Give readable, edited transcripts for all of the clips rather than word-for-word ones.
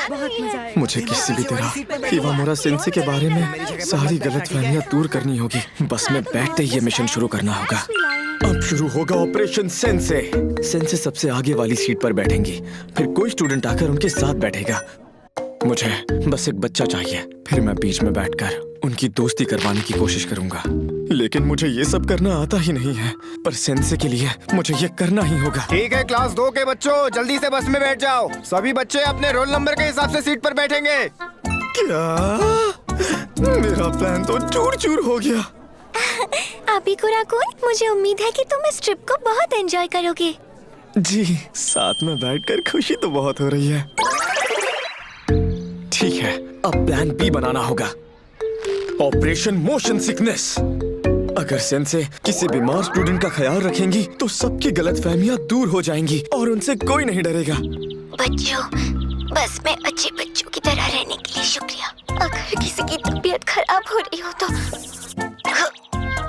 बहुत मजा आएगा। मुझे किसी भी तरह इवामुरा सेंसे के बारे में सारी गलतफहमियां दूर करनी होगी। बस में बैठते ही ये मिशन शुरू करना होगा। अब शुरू होगा ऑपरेशन सेंसे। सेंसे सबसे आगे वाली सीट पर बैठेंगी, फिर कोई स्टूडेंट आकर उनके साथ बैठेगा। मुझे बस एक बच्चा चाहिए, फिर मैं बीच में बैठकर उनकी दोस्ती करवाने की कोशिश करूंगा। लेकिन मुझे ये सब करना आता ही नहीं है, पर सेंसे के लिए मुझे ये करना ही होगा। ठीक है, क्लास 2 के बच्चों जल्दी से बस में बैठ जाओ। सभी बच्चे अपने रोल नंबर के हिसाब से सीट पर बैठेंगे। क्या? मेरा प्लान तो चूर चूर हो गया। अभी कुराकुन, मुझे उम्मीद है कि तुम इस ट्रिप को बहुत एंजॉय करोगे। जी, साथ में बैठकर खुशी तो बहुत हो रही है। ठीक है, अब प्लान बी बनाना होगा। Operation motion sickness. अगर सेंसे किसी बीमार स्टूडेंट का ख्याल रखेंगी तो सबकी गलतफहमियां दूर हो जाएंगी और उनसे कोई नहीं डरेगा। बच्चों, बस में अच्छे बच्चों की तरह रहने के लिए शुक्रिया। अगर किसी की तबीयत खराब हो रही हो तो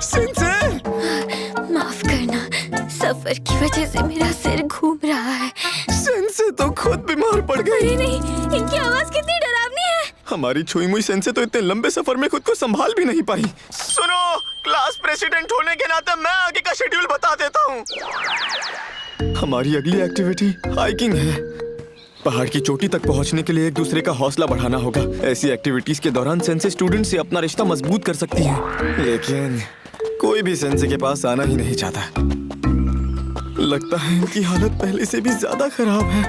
सेंसे! माफ करना, सफर की वजह से मेरा सिर घूम रहा है। सेंसे तो खुद बीमार पड़ गई। अरे नहीं, इनकी आवाज कितनी डरावनी है। हमारी छुई मुई सेंसे तो इतने लंबे सफर में खुद को संभाल भी नहीं पाई। सुनो, क्लास प्रेसिडेंट होने के नाते मैं आगे का शेड्यूल बता देता हूँ। हमारी अगली एक्टिविटी हाइकिंग है। पहाड़ की चोटी तक पहुँचने के लिए एक दूसरे का हौसला बढ़ाना होगा। ऐसी एक्टिविटीज के दौरान सेंसे स्टूडेंट से अपना रिश्ता मजबूत कर सकती है, लेकिन कोई भी सेंसे के पास आना ही नहीं चाहता। लगता है इनकी हालत पहले से भी ज्यादा खराब है।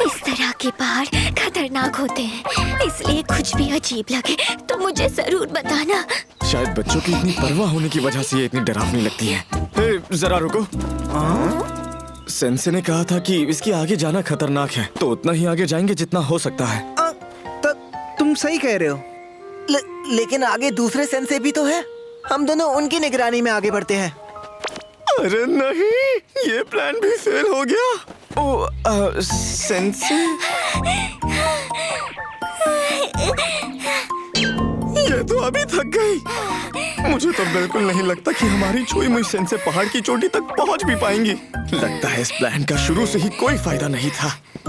इस तरह के पहाड़ खतरनाक होते हैं, इसलिए कुछ भी अजीब लगे तो मुझे जरूर बताना। शायद बच्चों की इतनी परवाह होने की वजह से ये इतनी डरावनी लगती है। हे, जरा रुको। सेंसे ने कहा था कि इसके आगे जाना खतरनाक है, तो उतना ही आगे जाएंगे जितना हो सकता है। तुम सही कह रहे हो, लेकिन आगे दूसरे सेंसे भी तो है। हम दोनों उनकी निगरानी में आगे बढ़ते हैं। अरे नहीं, ये प्लान भी फेल हो गया। ओ, सेंसे, ये तो अभी थक गई। मुझे तो बिल्कुल नहीं लगता कि हमारी छुई मुई सेंसे पहाड़ की चोटी तक पहुंच भी पाएंगी। लगता है इस प्लान का शुरू से ही कोई फायदा नहीं था।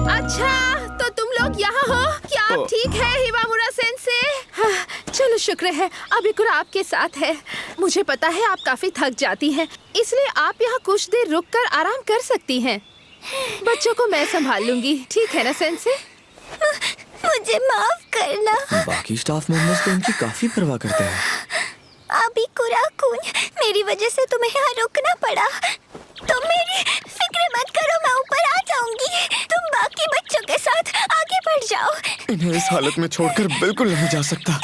अच्छा, तो तुम लोग यहाँ हो? क्या आप ठीक है हिवामुरा सेंसे? हाँ, चलो शुक्र है अबिकुरा आपके साथ है। मुझे पता है आप काफी थक जाती हैं, इसलिए आप यहाँ कुछ देर रुककर आराम कर सकती हैं। बच्चों को मैं संभाल लूंगी, ठीक है ना सेंसे? मुझे माफ करना। बाकी स्टाफ मेंबर्स तो इनकी काफी परवाह करते हैं। अभी कुराकुन, मेरी वजह से तुम्हें यहाँ रुकना पड़ा। तुम मेरी फिक्र मत करो, मैं ऊपर आ जाऊंगी। तुम बाकी बच्चों के साथ आगे बढ़ जाओ। इन्हें इस हालत में छोड़कर बिल्कुल नहीं जा सकता।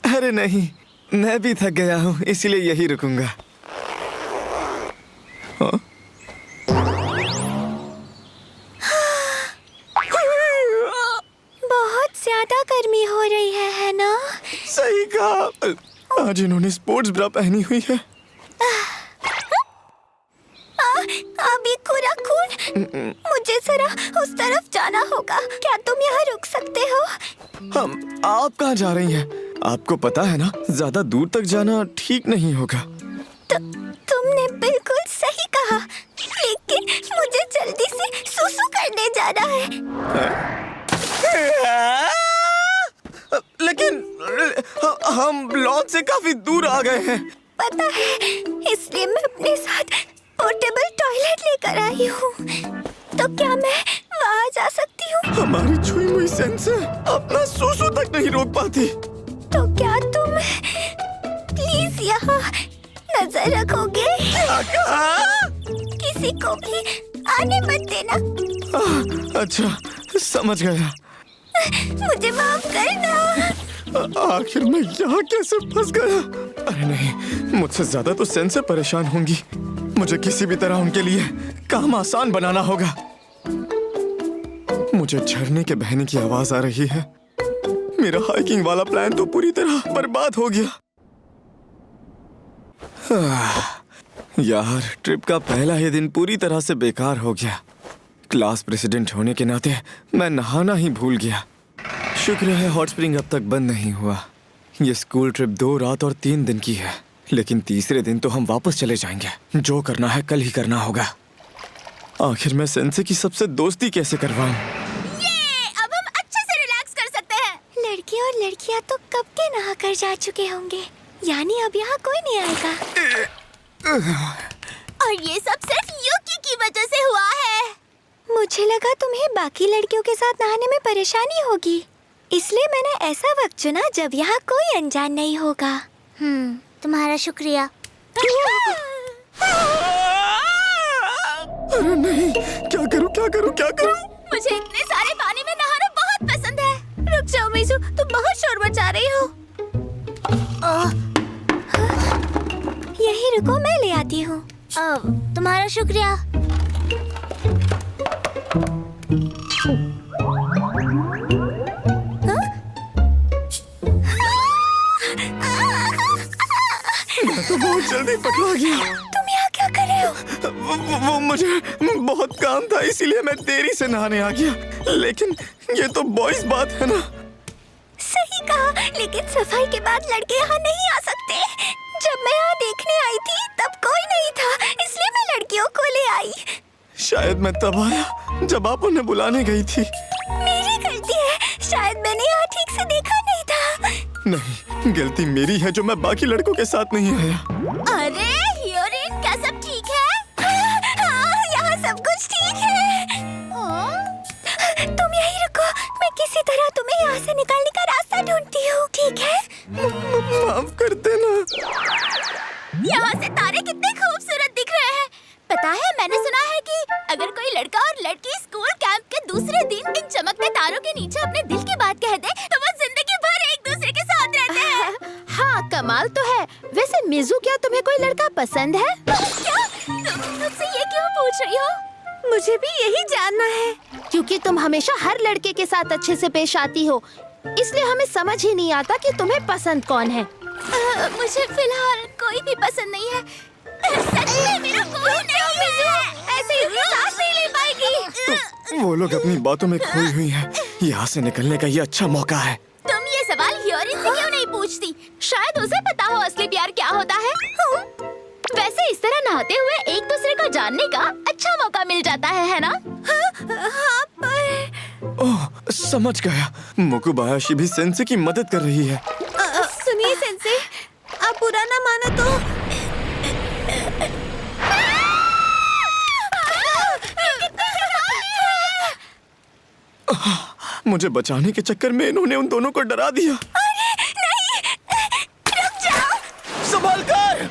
अरे नहीं, मैं भी थक गया हूँ, इसलिए यही रुकूंगा। हाँ? बहुत ज्यादा गर्मी हो रही है ना? सही कहा। आज इन्होंने स्पोर्ट्स ब्रा पहनी हुई है। अभी कुराकुन, मुझे जरा उस तरफ जाना होगा। क्या तुम यहाँ रुक सकते हो? आप कहाँ जा रही हैं? आपको पता है ना, ज्यादा दूर तक जाना ठीक नहीं होगा। तुमने बिल्कुल सही कहा, लेकिन मुझे जल्दी से सुसु करने जाना है। लेकिन हम लॉन से काफी दूर आ गए हैं। पता है, इसलिए मैं अपने साथ पोर्टेबल टॉयलेट लेकर आई हूँ। तो क्या मैं वहाँ जा सकती हूँ? हमारी छुई हुई सेंसे अपना सुसु तक नहीं रोक पाती। तो क्या तुम प्लीज यहाँ नजर रखोगे? क्या कहा? किसी को भी आने मत देना। अच्छा, समझ गया। मुझे माफ करना। आखिर मैं यहाँ कैसे फंस गया? अरे नहीं, मुझसे ज्यादा तो सेंसे परेशान होंगी। मुझे किसी भी तरह उनके लिए काम आसान बनाना होगा। मुझे झरने के बहने की आवाज आ रही है। मेरा हाइकिंग वाला प्लान तो पूरी तरह बर्बाद हो गया। यार, ट्रिप का पहला ही दिन पूरी तरह से बेकार हो गया। क्लास प्रेसिडेंट होने के नाते मैं नहाना ही भूल गया। शुक्र है हॉट स्प्रिंग अब तक बंद नहीं हुआ। ये स्कूल ट्रिप 2 रात और 3 दिन की है, लेकिन तीसरे दिन तो हम वापस चले जाएंगे। जो करना है कल ही करना होगा। आखिर मैं सेंसे की सबसे दोस्ती कैसे करवाऊं? अब हम अच्छे अंदर जा चुके होंगे, यानी अब यहाँ कोई नहीं आएगा। और ये सब सिर्फ यूकी की वजह से हुआ है। मुझे लगा तुम्हें बाकी लड़कियों के साथ नहाने में परेशानी होगी, इसलिए मैंने ऐसा वक्त चुना जब यहाँ कोई अनजान नहीं होगा। तुम्हारा शुक्रिया। अरे नहीं, क्या करूं क्या करूं क्या करूं? मुझे इतने सारे पानी में नहाना बहुत पसंद है। रुक जाओ मीजू, तुम बहुत शोर मचा रही हो। यही रुको, मैं ले आती हूँ। तुम्हारा शुक्रिया। मैं तो बहुत जल्दी पकड़ा गया। तुम यहाँ क्या कर रहे हो? वो मुझे बहुत काम था, इसीलिए मैं देरी से नहाने आ गया। लेकिन ये तो बॉयज बात है ना। सही कहा, लेकिन सफाई के बाद लड़के यहाँ नहीं आ सकते। जब मैं यहाँ देखने आई थी तब कोई नहीं था, इसलिए मैं लड़कियों को ले आई। शायद मैं तब आया जब आप उन्हें बुलाने गई थी। मेरी गलती है, शायद मैंने यहाँ ठीक से देखा नहीं था। नहीं, गलती मेरी है जो मैं बाकी लड़कों के साथ नहीं आया। अरे हियोरिन, क्या सब ठीक है? हाँ, यहाँ सब कुछ ठीक है। तुम यहीं रुको, मैं किसी तरह तुम्हें यहाँ से निकालने का रास्ता ढूंढती हूँ, ठीक है? माफ कर देना। यहाँ से तारे कितने खूबसूरत दिख रहे हैं। पता है, मैंने सुना है कि अगर कोई लड़का और लड़की स्कूल कैंप के दूसरे दिन इन चमकते तारों के नीचे अपने दिल की बात कह दे तो वो जिंदगी भर एक दूसरे के साथ रहते हैं। हाँ, कमाल तो है। वैसे मिजू, क्या तुम्हें कोई लड़का पसंद है? क्या? तुम मुझसे ये क्यों पूछ रही हो? मुझे भी यही जानना है। क्योंकि तुम हमेशा हर लड़के के साथ अच्छे से पेश आती हो, इसलिए हमें समझ ही नहीं आता कि तुम्हें पसंद कौन है। मुझे फिलहाल कोई भी पसंद नहीं है। सच में मेरा कोई नहीं है। ऐसे ही सांस नहीं ले पाएगी। वो लोग अपनी बातों में खोई हुई हैं। यहाँ से निकलने का ये अच्छा मौका है। तुम ये सवाल हियोरिन से क्यों नहीं पूछती? शायद उसे पता हो असली प्यार क्या होता है। वैसे इस तरह नहाते हुए एक दूसरे को जानने का अच्छा मौका मिल जाता है ना? हाँ, पर ओह, समझ गया। मुकुबायाशी भी सेंसे की मदद कर रही है। सुनिए सेंसे, आप बुरा ना माना तो मुझे बचाने के चक्कर में इन्होंने उन दोनों को डरा दिया। अरे नहीं, रुक जाओ। संभाल कर।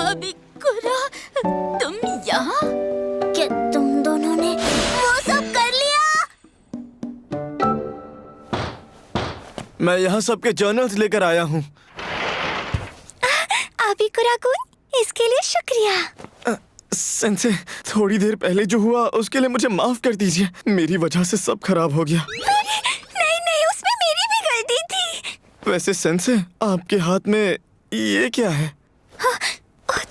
अबिकुरा, तुम यहाँ? क्या तुम दोनों ने वो सब कर लिया? मैं यहाँ सबके जर्नल्स लेकर आया हूँ। अबिकुरा-कुन, इसके लिए शुक्रिया। सेंसे, थोड़ी देर पहले जो हुआ उसके लिए मुझे माफ कर दीजिए। मेरी वजह से सब खराब हो गया। नहीं नहीं, उसमें मेरी भी गलती थी। वैसे सेंसे, आपके हाथ में ये क्या है?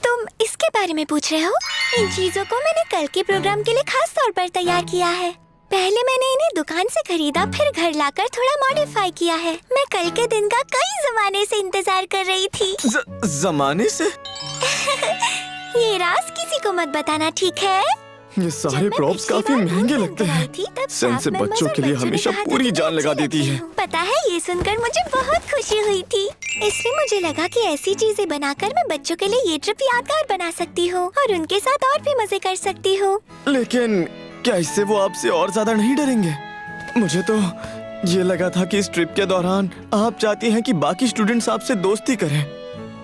तुम इसके बारे में पूछ रहे हो? इन चीजों को मैंने कल के प्रोग्राम के लिए खास तौर पर तैयार किया है। पहले मैंने इन्हें दुकान से खरीदा, फिर घर लाकर थोड़ा मॉडिफाई किया है। मैं कल के दिन का कई जमाने से इंतजार कर रही थी। जमाने से? ये राज किसी को मत बताना, ठीक है? ये सारे प्रॉप्स काफी महंगे लगते हैं। सेंसे बच्चों के लिए हमेशा पूरी जान लगा देती है। पता है, ये सुनकर मुझे बहुत खुशी हुई थी। इसलिए मुझे लगा कि ऐसी चीजें बनाकर मैं बच्चों के लिए ये ट्रिप यादगार बना सकती हूँ और उनके साथ और भी मजे कर सकती हूँ। लेकिन क्या इससे वो आपसे और ज्यादा नहीं डरेंगे? मुझे तो ये लगा था कि इस ट्रिप के दौरान आप चाहती हैं कि बाकी स्टूडेंट्स आपसे दोस्ती करें।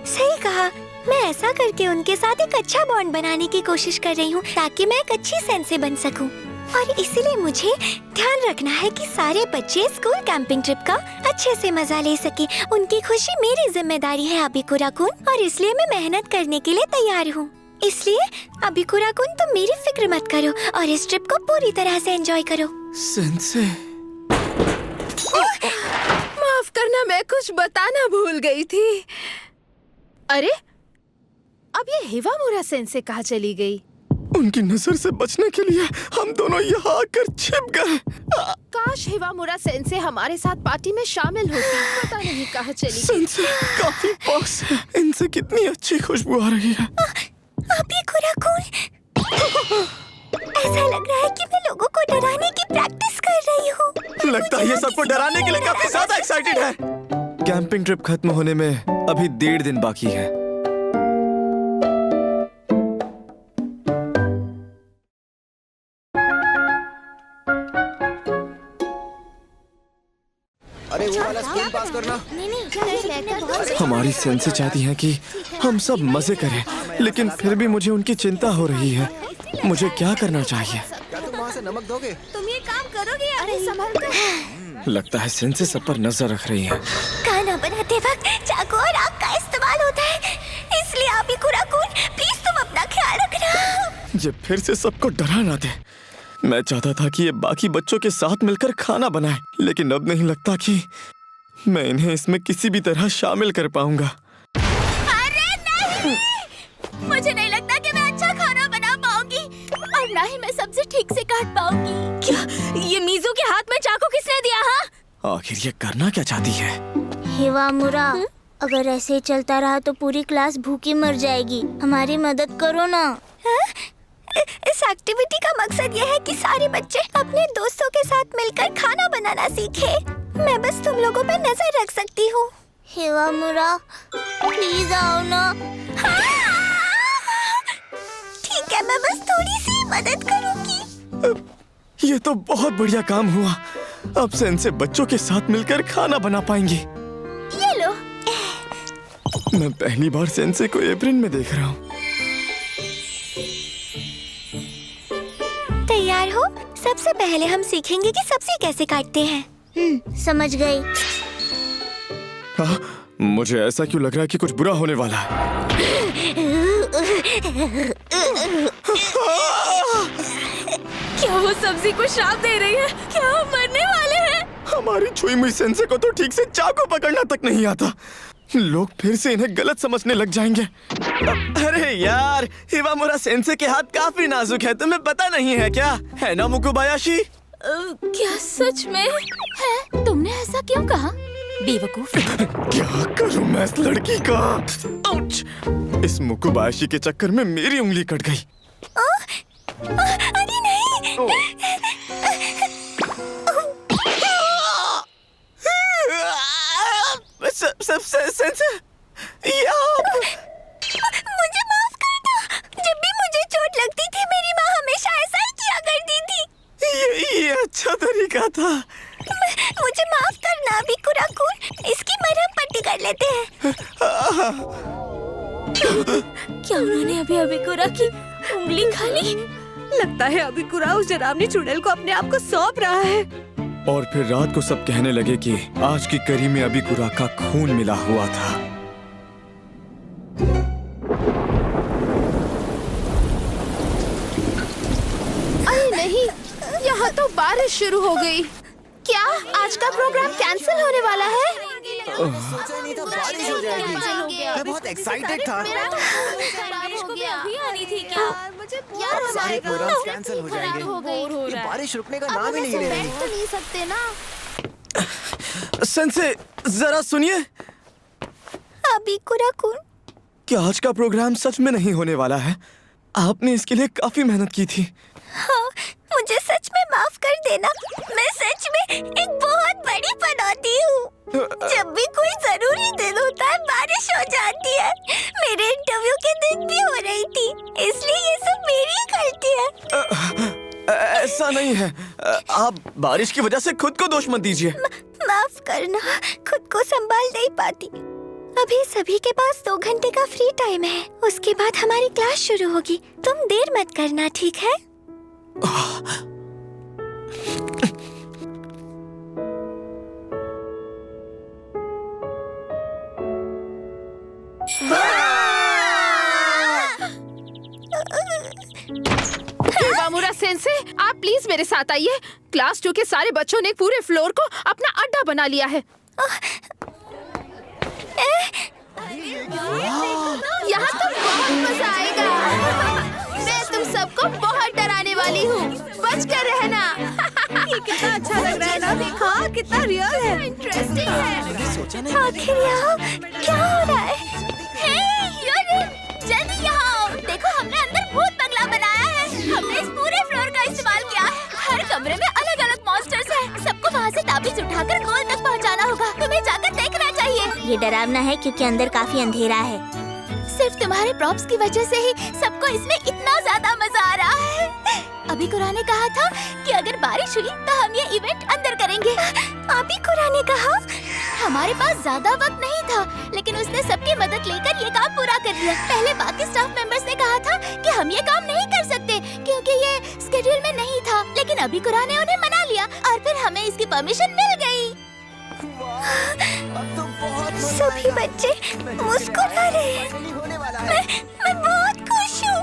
सही कहा, मैं ऐसा करके उनके साथ एक अच्छा बॉन्ड बनाने की कोशिश कर रही हूँ ताकि मैं एक अच्छी सेंसे बन सकूँ। और इसीलिए मुझे ध्यान रखना है कि सारे बच्चे स्कूल कैंपिंग ट्रिप का अच्छे से मजा ले सके। उनकी खुशी मेरी जिम्मेदारी है अबिकुरा-कुन, और इसलिए मैं मेहनत करने के लिए तैयार हूँ। इसलिए अबिकुरा-कुन, तुम मेरी फिक्र मत करो और इस ट्रिप को पूरी तरह से एंजॉय करो। सेंसे, माफ करना, मैं कुछ बताना भूल गई थी। अरे, अब ये हिवामुरा सेंसे कहाँ चली गई? उनकी नजर से बचने के लिए हम दोनों यहाँ आकर छिप गए। काश हिवामुरा सेंसे हमारे साथ पार्टी में शामिल होती। पता नहीं कहाँ चली गई। सेंसे काफी पास है। इनसे कितनी अच्छी खुशबू आ रही है। अभी कुराकुन, ऐसा लग रहा है कि मैं लोगों को डराने की प्रैक्टिस कर रही हूँ। लगता है ये सबको डराने के लिए काफी ज्यादा एक्साइटेड है। कैंपिंग ट्रिप खत्म होने में अभी 1.5 दिन बाकी है। अरे वो वाला स्पून पास करना। हमारी सेंसे चाहती हैं कि हम सब मजे करें, लेकिन फिर भी मुझे उनकी चिंता हो रही है। मुझे क्या करना चाहिए? क्या तुम वहाँ से नमक दोगे? तुम ये काम करोगे? अरे संभल कर। लगता है सेंसे सब पर नजर रख रही हैं। खाना बनाते वक्त चाकू और आग का इस्तेमाल होता है, इसलिए आप ही कुराकुन प्लीज तुम अपना ख्याल रखना। ये फिर से सबको डरा ना दे। मैं चाहता था कि ये बाकी बच्चों के साथ मिलकर खाना बनाए, लेकिन अब नहीं लगता कि मैं इन्हें इसमें किसी भी तरह शामिल कर पाऊंगा। अरे नहीं! मुझे नहीं लगता कि मैं अच्छा खाना बना पाऊंगी और ना ही मैं सब्जी ठीक से काट पाऊंगी। क्या ये मीजू के हाथ में चाकू किसने दिया? हाँ, आखिर ये करना क्या चाहती है? हिवामुरा, अगर ऐसे ही चलता रहा तो पूरी क्लास भूखी मर जाएगी। हमारी मदद करो ना। इस एक्टिविटी का मकसद यह है कि सारे बच्चे अपने दोस्तों के साथ मिलकर खाना बनाना सीखें। मैं बस तुम लोगों पर नजर रख सकती हूँ। हिवामुरा, प्लीज आओ ना। ठीक है, मैं बस थोड़ी सी मदद करूँगी। ये तो बहुत बढ़िया काम हुआ। अब सेंसे बच्चों के साथ मिलकर खाना बना पाएंगी। ये लो। मैं पहली बार सेंसे को एप्रिन में देख रहा हूँ। तैयार हो? सबसे पहले हम सीखेंगे कि सब्जी कैसे काटते हैं। समझ गई। हाँ, मुझे ऐसा क्यों लग रहा है कि कुछ बुरा होने वाला है। क्या वो सब्जी को श्राप दे रही है? क्या हम मरने वाले हैं? हमारी छुई मुई सेंसे को तो ठीक से चाकू पकड़ना तक नहीं आता। लोग फिर से इन्हें गलत समझने लग जाएंगे। अरे यार, हिवामुरा सेंसे के हाथ काफी नाजुक है, तुम्हें पता नहीं है क्या? है ना मुकुबायाशी? क्या सच में है? तुमने ऐसा क्यों कहा? बेवकूफ। क्या करूं मैं इस लड़की का? आउच! इस मुकुबायाशी के चक्कर में मेरी उंगली कट गई। अरे नहीं! सेंसे, मुझे माफ करना। जब भी मुझे चोट लगती थी मेरी माँ हमेशा ऐसा ही किया करती थी। ये अच्छा तरीका था। मुझे माफ करना अभी कुराकुन, इसकी मरहम पट्टी कर लेते हैं। क्या उन्होंने अभी अभी कुरा की उंगली खा ली? लगता है अभी कुरा उस डरावनी चुड़ैल को अपने आप को सौंप रहा है। और फिर रात को सब कहने लगे कि आज की करी में अभी कुरा का खून मिला हुआ था। अरे नहीं, यहाँ तो बारिश शुरू हो गई। क्या आज का प्रोग्राम कैंसिल होने वाला है? सोचा नहीं था बारिश हो जाएगी। मैं बहुत एक्साइटेड था। बारिश को भी अभी आनी थी क्या? अब सारे प्रोग्राम्स कैंसिल हो जाएंगे। ये बारिश रुकने का नाम ही नहीं ले रही। तो नहीं सकते ना। सेंसे, जरा सुनिए। अभी कुराकुन, क्या आज का प्रोग्राम सच में नहीं होने वाला है? आपने इसके लिए काफी मेहनत की थी। हाँ, मुझे सच में माफ कर देना। मैं सच में एक बहुत बड़ी पनौती हूँ। जब भी कोई जरूरी दिन होता है बारिश हो जाती है। मेरे इंटरव्यू के दिन भी हो रही थी, इसलिए ये सब मेरी गलती है। ऐसा नहीं है। आप बारिश की वजह से खुद को दोष मत दीजिए। माफ करना, खुद को संभाल नहीं पाती। अभी सभी के पास 2 घंटे का फ्री टाइम है। उसके बाद हमारी क्लास शुरू होगी। तुम देर मत करना, ठीक है? हिवामुरा सेंसे, आप प्लीज मेरे साथ आइए। क्लास 2 के सारे बच्चों ने पूरे फ्लोर को अपना अड्डा बना लिया है। यहाँ तो बहुत मजा आएगा। मैं तुम सबको बहुत डराने वाली हूँ, बच कर रहना। ये कितना अच्छा लग रहा है ना? देखो कितना रियल है, इंटरेस्टिंग है। आखिर यहाँ क्या हो रहा है? हे, जल्दी यहाँ आओ। देखो ये डरावना है क्योंकि अंदर काफी अंधेरा है। सिर्फ तुम्हारे प्रॉप्स की वजह से ही सबको इसमें इतना ज्यादा मजा आ रहा है। अभी कुरा ने कहा था कि अगर बारिश हुई तो हम ये इवेंट अंदर करेंगे। अभी कुरा ने कहा हमारे पास ज्यादा वक्त नहीं था, लेकिन उसने सबकी मदद लेकर ये काम पूरा कर लिया। पहले बाकी स्टाफ मेंबर्स ने कहा था कि हम ये काम नहीं कर सकते क्योंकि ये स्केड्यूल में नहीं था, लेकिन अभी कुरा ने उन्हें मना लिया और फिर हमें इसकी परमिशन मिल गई। सभी बच्चे मुस्कुरा रहे हैं। मैं बहुत खुश हूँ।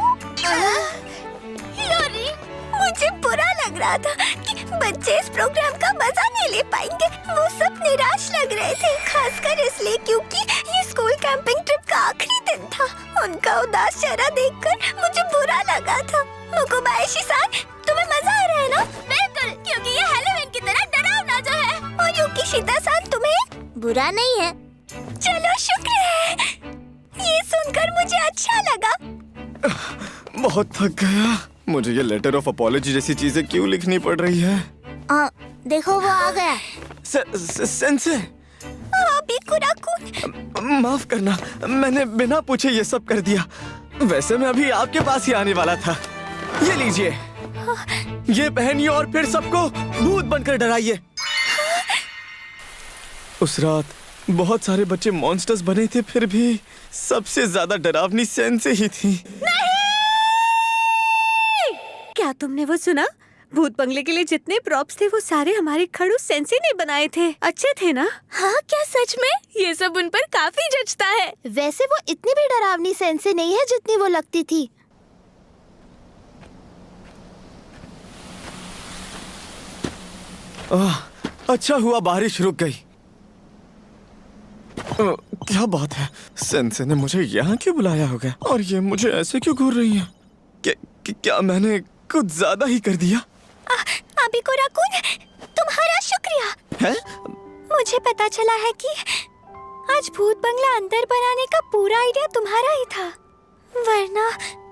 लोरी, मुझे बुरा लग रहा था कि बच्चे इस प्रोग्राम का मजा नहीं ले पाएंगे। वो सब निराश लग रहे थे, खासकर इसलिए क्योंकि ये स्कूल कैंपिंग ट्रिप का आखिरी दिन था। उनका उदास चेहरा देखकर मुझे बुरा लगा था। मोकोबायाशी-सान, तुम्हें मजा आ रहा है ना? बिल्कुल, क्योंकि ये हैलोवीन की तरह डरावना जो है। और युकिशिता-सान, तुम्हें बुरा नहीं है। चलो, शुक्र है। ये सुनकर मुझे अच्छा लगा। बहुत थक गया। मुझे ये लेटर ऑफ अपॉलजी जैसी चीजें क्यों लिखनी पड़ रही है? देखो वो आ गया। सेंसे, अभी कुरा-कुन, माफ करना, मैंने बिना पूछे ये सब कर दिया। वैसे मैं अभी आपके पास ही आने वाला था। ये लीजिए, ये पहनिए और फिर सबको भूत बनकर डराइए। उस रात बहुत सारे बच्चे मॉन्स्टर्स बने थे, फिर भी सबसे ज्यादा डरावनी सेंसे ही थी। क्या तुमने वो सुना? भूत बंगले के लिए जितने प्रॉप्स थे वो सारे हमारे खड़ूस सेंसे ने बनाए थे। अच्छे थे ना? हाँ, क्या सच में? ये सब उन पर काफी जचता है। वैसे वो इतनी भी डरावनी सेंसे नहीं है जितनी वो लगती थी। अच्छा हुआ बारिश रुक गई। क्या बात है, सेंसे ने मुझे यहाँ क्यों बुलाया होगा और ये मुझे ऐसे क्यों घूर रही है? क्या मैंने कुछ ज्यादा ही कर दिया? अभी कुरा-कुन, तुम्हारा शुक्रिया है? मुझे पता चला है कि आज भूत बंगला अंदर बनाने का पूरा आइडिया तुम्हारा ही था, वरना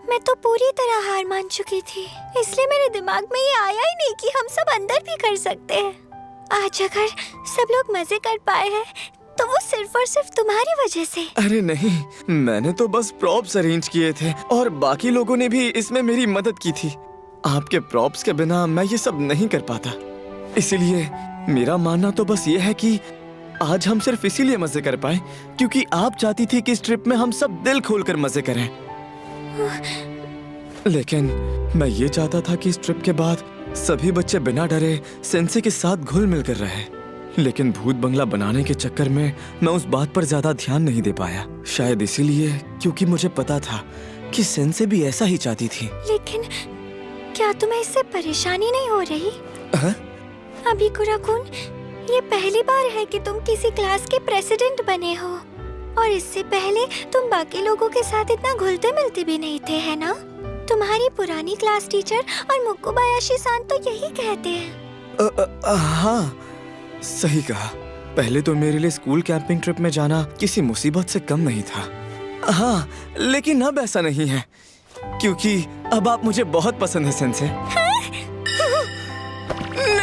मैं तो पूरी तरह हार मान चुकी थी। इसलिए मेरे दिमाग में ये आया ही नहीं कि हम सब अंदर भी कर सकते हैं। आज अगर सब लोग मजे कर पाए हैं तो वो सिर्फ और सिर्फ तुम्हारी वजह से। अरे नहीं, मैंने तो बस प्रॉप्स अरेंज किए थे और बाकी लोगों ने भी इसमें मेरी मदद की थी। आपके प्रॉप्स के बिना मैं ये सब नहीं कर पाता। इसीलिए मेरा मानना तो बस ये है कि आज हम सिर्फ इसीलिए मजे कर पाए क्योंकि आप चाहती थी कि इस ट्रिप में हम सब दिल खोलकर मजे करें। लेकिन मैं ये चाहता था कि इस ट्रिप के बाद सभी बच्चे बिना डरे सेंसे के साथ घुल मिल कर रहे। लेकिन भूत बंगला बनाने के चक्कर में मैं उस बात पर ज्यादा ध्यान नहीं दे पाया। शायद इसीलिए क्योंकि मुझे पता था कि सेंसे भी ऐसा ही चाहती थी। लेकिन क्या तुम्हें इससे परेशानी नहीं हो रही? अभी कुरा-कुन, ये पहली बार है कि तुम किसी क्लास के प्रेसिडेंट बने हो और इससे पहले तुम बाकी लोगों के साथ इतना घुलते मिलते भी नहीं थे, है ना? तुम्हारी पुरानी क्लास टीचर और मोकोबायाशी-सान तो यही कहते हैं। हाँ, सही कहा। पहले तो मेरे लिए स्कूल कैंपिंग ट्रिप में जाना किसी मुसीबत से कम नहीं था। हाँ, लेकिन अब ऐसा नहीं है क्योंकि अब आप मुझे बहुत पसंद है सेंसे।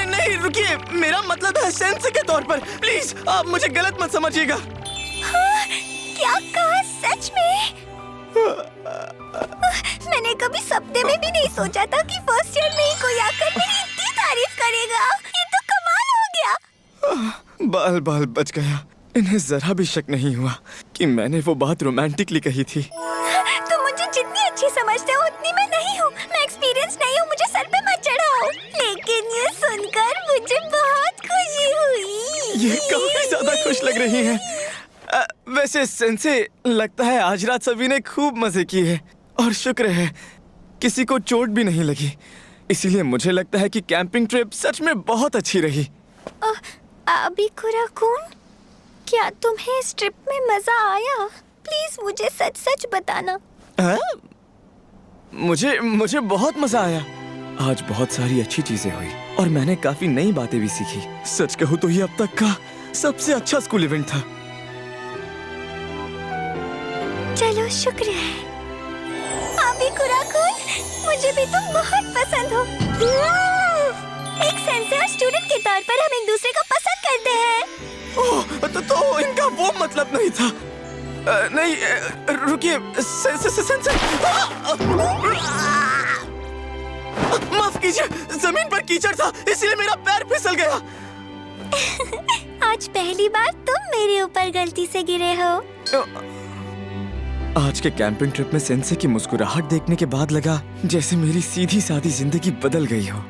नहीं रुकिए, मेरा मतलब है सेंसे के तौर पर। प्लीज आप मुझे गलत मत समझिएगा। क्या कहा? सच में? मैंने कभी सपने में भी नहीं सोचा था कि फर्स्ट ईयर में ही कोई आकर मेरी इतनी तारीफ करेगा। ये तो कमाल हो गया। बाल बाल बच गया। इन्हें जरा भी शक नहीं हुआ कि मैंने वो बात रोमांटिकली कही थी। तुम मुझे जितनी अच्छी समझते हो उतनी मैं नहीं हूँ। मैं एक्सपीरियंस नहीं हूँ, मुझे सर पे मत चढ़ाओ। लेकिन ये सुनकर मुझे बहुत खुशी हुई। ये काफी ज्यादा खुश लग रही हैं। वैसे सेंसे, लगता है आज रात सभी ने खूब मजे किए और शुक्र है किसी को चोट भी नहीं लगी। इसीलिए मुझे लगता है कि कैंपिंग ट्रिप सच में बहुत अच्छी रही। अभी कुरा-कुन, क्या तुम्हें इस ट्रिप में मजा आया? प्लीज मुझे सच सच बताना। मुझे बहुत मजा आया। आज बहुत सारी अच्छी चीजें हुई और मैंने काफी नई बातें भी सीखी। सच कहूँ तो ये अब तक का सबसे अच्छा स्कूल इवेंट था। चलो, शुक्र है। अभी कुरा-कुन, मुझे भी तुम बहुत पसंद हो। एक सेंसे और स्टूडेंट के तौर पर हम एक दूसरे को पसंद करते हैं। ओह, तो इनका वो मतलब नहीं था। नहीं, रुकिए, सेंसे। माफ कीजिए, जमीन पर कीचड़ था इसलिए मेरा पैर फिसल गया। आज पहली बार तुम मेरे ऊपर गलती से गिरे हो। आज के कैंपिंग ट्रिप में सेंसे की मुस्कुराहट देखने के बाद लगा जैसे मेरी सीधी सादी जिंदगी बदल गई हो।